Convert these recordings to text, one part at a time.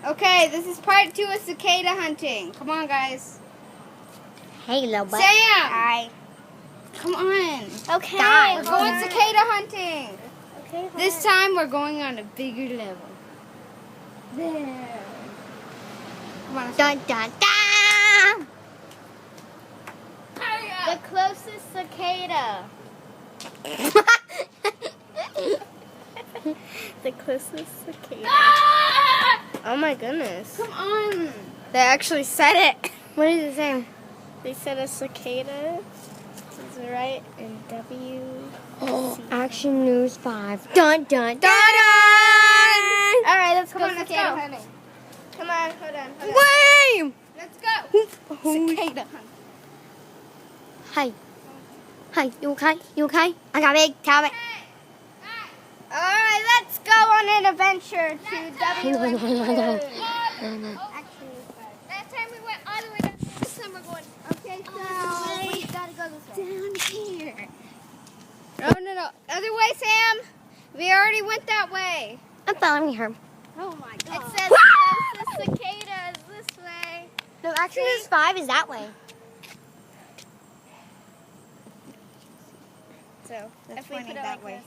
Okay, this is part 2 of cicada hunting. Come on, guys. Hey, little butt. Sam! Hi. Come on. Okay. We're going cicada hunting. Okay, This time we're going on a bigger level. There. Come on. Dun, dun, dun. Hurry The up. closest cicada. The closest cicada. Ah! Oh my goodness. Come on. They actually said it. What did it say? They said a cicada is right in W. Oh. Action News 5. Dun, dun, dun, dun. All right, let's Come go on, let's cicada go. hunting. Come on, hold on. Wait! Let's go. Cicada hunting. Hi. Hi, you okay? You okay? I got a big tablet. All right, let's go on an adventure to W. Last time we went all the way down. This time we're going. Okay, so we gotta go this way. down here. No. Other way, Sam. We already went that way. I'm following her. Oh my God. It says the cicada is this way. No, actually, News 5 is that way. So If that's we pointing put it that like way. this.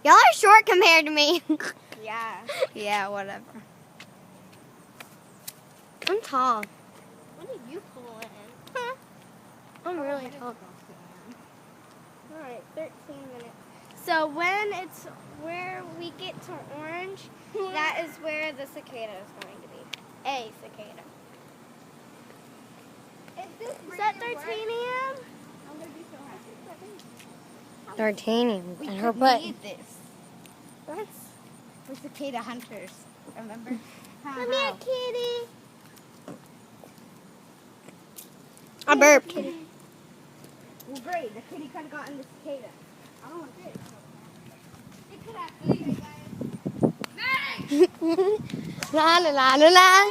Y'all are short compared to me. Yeah. Yeah. Whatever. I'm tall. What are you pulling? Huh? I'm really tall. Alright, 13 minutes. So when it's where we get to orange, that is where the cicada is going to be. A cicada. Is that 13 a.m.? I'm gonna be so happy. 13 We and her could butt. need this. What? We're cicada hunters. Remember? Come here, kitty. I burped. Well, great. The kitty could have gotten the cicada. I don't want this. It could have. Hey, guys. Maddie! La la la la la.